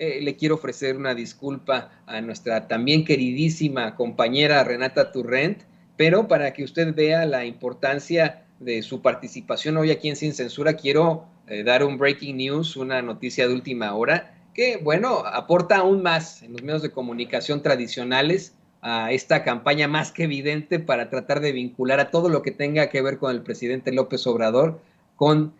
le quiero ofrecer una disculpa a nuestra también queridísima compañera Renata Turrent, pero para que usted vea la importancia de su participación hoy aquí en Sin Censura, quiero dar un breaking news, una noticia de última hora, que, bueno, aporta aún más en los medios de comunicación tradicionales a esta campaña más que evidente para tratar de vincular a todo lo que tenga que ver con el presidente López Obrador con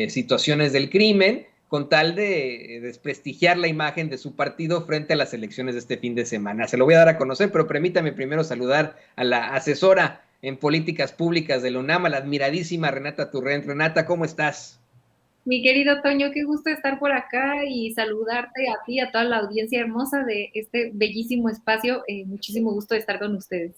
situaciones del crimen, con tal de desprestigiar la imagen de su partido frente a las elecciones de este fin de semana. Se lo voy a dar a conocer, pero permítame primero saludar a la asesora en políticas públicas de la UNAM, a la admiradísima Renata Turrent. Renata, ¿cómo estás? Mi querido Toño, qué gusto estar por acá y saludarte a ti y a toda la audiencia hermosa de este bellísimo espacio. Muchísimo gusto de estar con ustedes.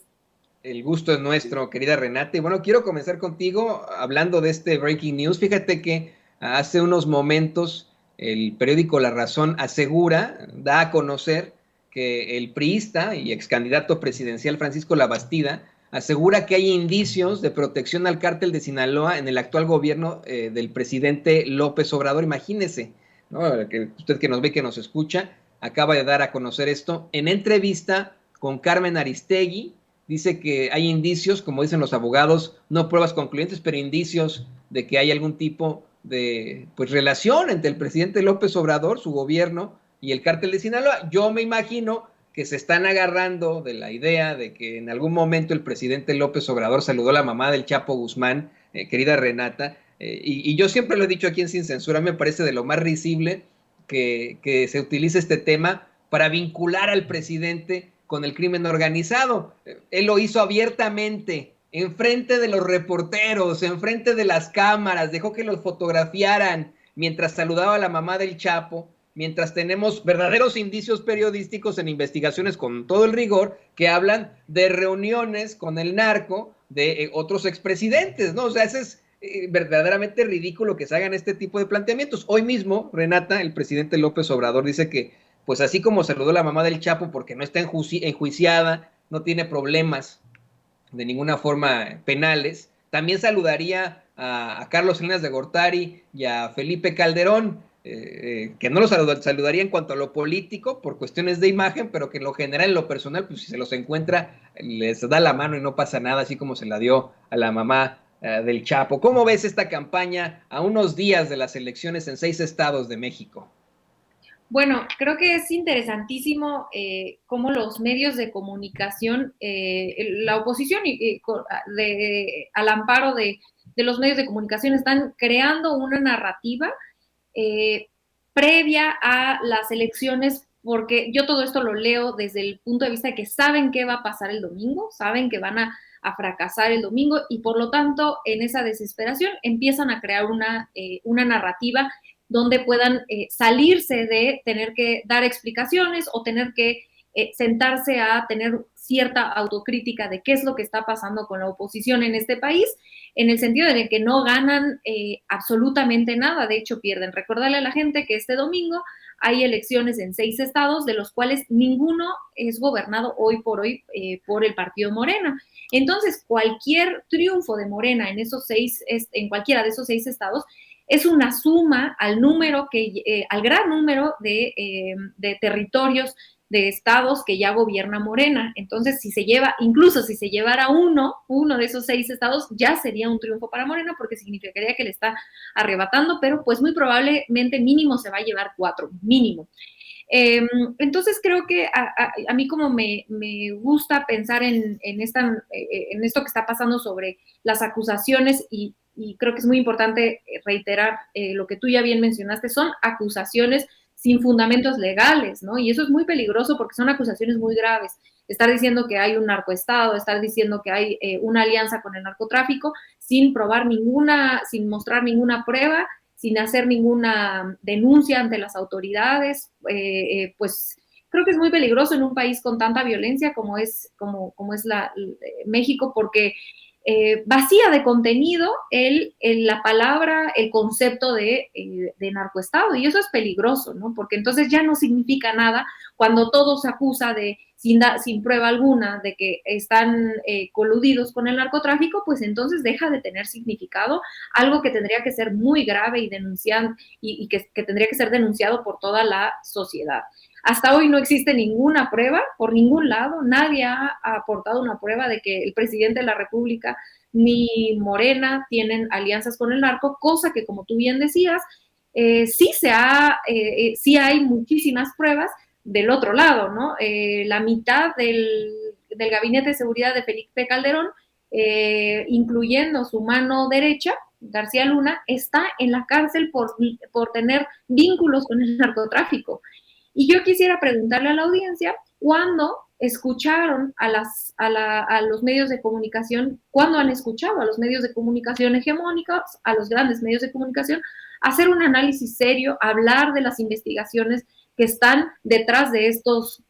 El gusto es nuestro, querida Renata. Y bueno, quiero comenzar contigo hablando de este breaking news. Fíjate que hace unos momentos el periódico La Razón asegura, da a conocer que el priista y ex candidato presidencial Francisco Labastida asegura que hay indicios de protección al cártel de Sinaloa en el actual gobierno del presidente López Obrador. Imagínese, ¿no? Que usted que nos ve, que nos escucha, acaba de dar a conocer esto en entrevista con Carmen Aristegui. Dice que hay indicios, como dicen los abogados, no pruebas concluyentes, pero indicios de que hay algún tipo de pues, relación entre el presidente López Obrador, su gobierno, y el cártel de Sinaloa. Yo me imagino que se están agarrando de la idea de que en algún momento el presidente López Obrador saludó a la mamá del Chapo Guzmán, querida Renata, y yo siempre lo he dicho aquí en Sin Censura, me parece de lo más risible que se utilice este tema para vincular al presidente con el crimen organizado. Él lo hizo abiertamente, enfrente de los reporteros, enfrente de las cámaras, dejó que los fotografiaran mientras saludaba a la mamá del Chapo, mientras tenemos verdaderos indicios periodísticos en investigaciones con todo el rigor que hablan de reuniones con el narco de otros expresidentes, ¿no? O sea, ese es verdaderamente ridículo que se hagan este tipo de planteamientos. Hoy mismo, Renata, el presidente López Obrador dice que pues así como saludó la mamá del Chapo porque no está enjuiciada, no tiene problemas de ninguna forma penales, también saludaría a Carlos Salinas de Gortari y a Felipe Calderón, que no los saludaría en cuanto a lo político por cuestiones de imagen, pero que en lo general, en lo personal, pues si se los encuentra, les da la mano y no pasa nada, así como se la dio a la mamá del Chapo. ¿Cómo ves esta campaña a unos días de las elecciones en 6 estados de México? Bueno, creo que es interesantísimo cómo los medios de comunicación, la oposición al amparo de los medios de comunicación están creando una narrativa eh, previa a las elecciones, porque yo todo esto lo leo desde el punto de vista de que saben qué va a pasar el domingo, saben que van a fracasar el domingo y por lo tanto en esa desesperación empiezan a crear una narrativa donde puedan salirse de tener que dar explicaciones o tener que sentarse a tener cierta autocrítica de qué es lo que está pasando con la oposición en este país, en el sentido de que no ganan absolutamente nada, de hecho pierden. Recordarle a la gente que este domingo hay elecciones en 6 estados, de los cuales ninguno es gobernado hoy por el partido Morena. Entonces, cualquier triunfo de Morena en esos 6, en cualquiera de esos 6 estados, es una suma al número al gran número de territorios de estados que ya gobierna Morena. Entonces, incluso si se llevara uno de esos 6 estados, ya sería un triunfo para Morena porque significaría que le está arrebatando, pero pues muy probablemente mínimo se va a llevar 4, mínimo. Entonces creo que a mí como me gusta pensar en esto que está pasando sobre las acusaciones y creo que es muy importante reiterar lo que tú ya bien mencionaste, son acusaciones sin fundamentos legales, ¿no? Y eso es muy peligroso porque son acusaciones muy graves. Estar diciendo que hay un narcoestado, estar diciendo que hay una alianza con el narcotráfico sin probar sin mostrar ninguna prueba, sin hacer ninguna denuncia ante las autoridades, pues creo que es muy peligroso en un país con tanta violencia como es México, porque vacía de contenido la palabra, el concepto de narcoestado, y eso es peligroso, ¿no? Porque entonces ya no significa nada cuando todo se acusa sin prueba alguna de que están coludidos con el narcotráfico, pues entonces deja de tener significado, algo que tendría que ser muy grave y que tendría que ser denunciado por toda la sociedad. Hasta hoy no existe ninguna prueba por ningún lado, nadie ha aportado una prueba de que el presidente de la República ni Morena tienen alianzas con el narco, cosa que, como tú bien decías, sí hay muchísimas pruebas del otro lado, ¿no? La mitad del gabinete de seguridad de Felipe Calderón, incluyendo su mano derecha, García Luna, está en la cárcel por tener vínculos con el narcotráfico. Y yo quisiera preguntarle a la audiencia, ¿cuándo escucharon a los medios de comunicación, cuándo han escuchado a los medios de comunicación hegemónicos, a los grandes medios de comunicación, hacer un análisis serio, hablar de las investigaciones que están detrás de estos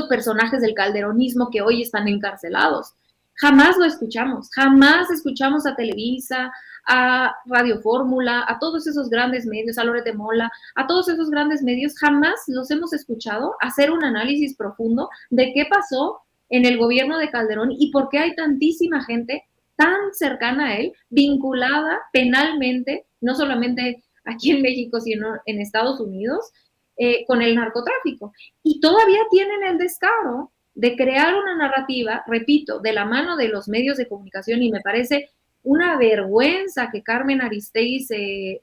personajes del calderonismo que hoy están encarcelados? Jamás lo escuchamos, jamás escuchamos a Televisa, a Radio Fórmula, a todos esos grandes medios, a Loret de Mola, a todos esos grandes medios, jamás los hemos escuchado hacer un análisis profundo de qué pasó en el gobierno de Calderón y por qué hay tantísima gente tan cercana a él, vinculada penalmente, no solamente aquí en México, sino en Estados Unidos, con el narcotráfico. Y todavía tienen el descaro de crear una narrativa, repito, de la mano de los medios de comunicación, y me parece una vergüenza que Carmen Aristegui se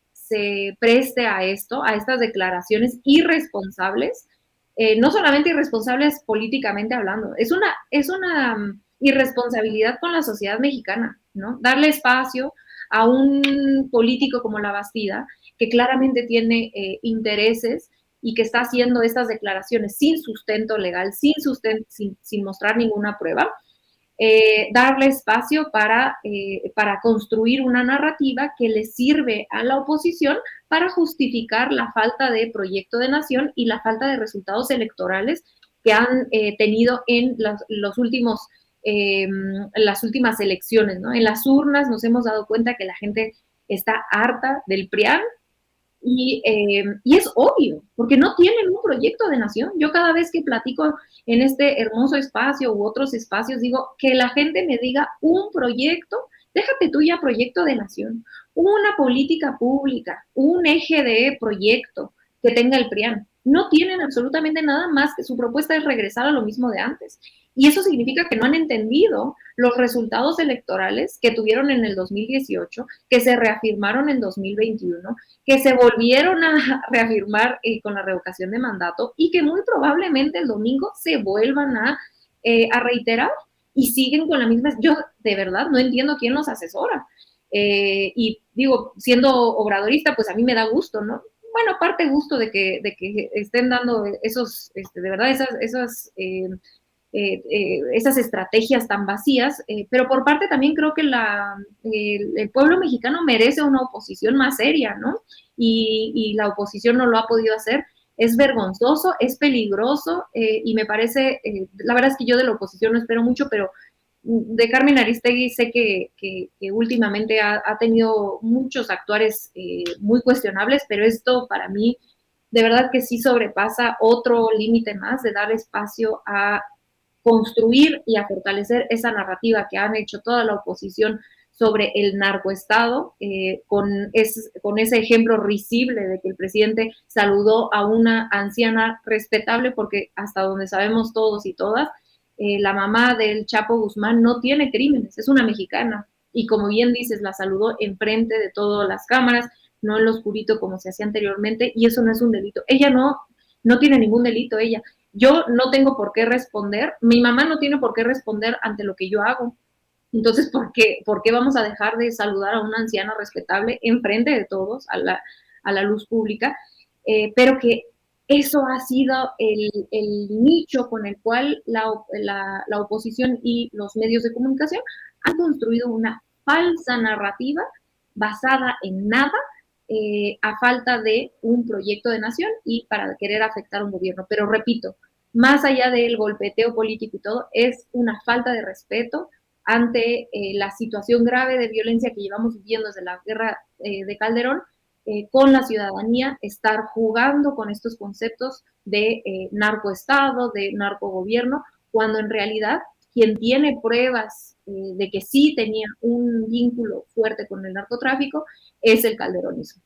preste a esto, a estas declaraciones irresponsables, no solamente irresponsables políticamente hablando, es una irresponsabilidad con la sociedad mexicana, ¿no? Darle espacio a un político como La Bastida, que claramente tiene intereses y que está haciendo estas declaraciones sin sustento legal, sin mostrar ninguna prueba, darle espacio para construir una narrativa que le sirve a la oposición para justificar la falta de proyecto de nación y la falta de resultados electorales que han tenido en las últimas elecciones, ¿no? En las urnas nos hemos dado cuenta que la gente está harta del PRIAN, y es obvio, porque no tienen un proyecto de nación. Yo cada vez que platico en este hermoso espacio u otros espacios, digo que la gente me diga un proyecto, déjate tú ya proyecto de nación, una política pública, un eje de proyecto que tenga el PRIAN. No tienen absolutamente nada más que su propuesta es regresar a lo mismo de antes. Y eso significa que no han entendido los resultados electorales que tuvieron en el 2018, que se reafirmaron en 2021, que se volvieron a reafirmar con la revocación de mandato y que muy probablemente el domingo se vuelvan a reiterar y siguen con la misma. Yo de verdad no entiendo quién los asesora. Y digo, siendo obradorista, pues a mí me da gusto, ¿no? Bueno, aparte gusto de que estén dando de verdad, esas estrategias tan vacías, pero por parte también creo que el pueblo mexicano merece una oposición más seria, ¿no? Y la oposición no lo ha podido hacer. Es vergonzoso, es peligroso, y me parece, la verdad es que yo de la oposición no espero mucho, pero de Carmen Aristegui sé que últimamente ha tenido muchos actuares muy cuestionables, pero esto para mí de verdad que sí sobrepasa otro límite más de dar espacio a construir y a fortalecer esa narrativa que han hecho toda la oposición sobre el narcoestado, con ese ejemplo risible de que el presidente saludó a una anciana respetable, porque hasta donde sabemos todos y todas, la mamá del Chapo Guzmán no tiene crímenes, es una mexicana, y como bien dices, la saludó enfrente de todas las cámaras, no en lo oscurito como se hacía anteriormente, y eso no es un delito. Ella no tiene ningún delito, ella. Yo no tengo por qué responder, mi mamá no tiene por qué responder ante lo que yo hago. Entonces, ¿por qué vamos a dejar de saludar a una anciana respetable enfrente de todos, a la luz pública? Pero que eso ha sido el nicho con el cual la oposición y los medios de comunicación han construido una falsa narrativa basada en nada, a falta de un proyecto de nación y para querer afectar a un gobierno. Pero repito, más allá del golpeteo político y todo, es una falta de respeto ante la situación grave de violencia que llevamos viviendo desde la guerra de Calderón, con la ciudadanía, estar jugando con estos conceptos de narcoestado, de narcogobierno, cuando en realidad quien tiene pruebas de que sí tenía un vínculo fuerte con el narcotráfico es el calderonismo.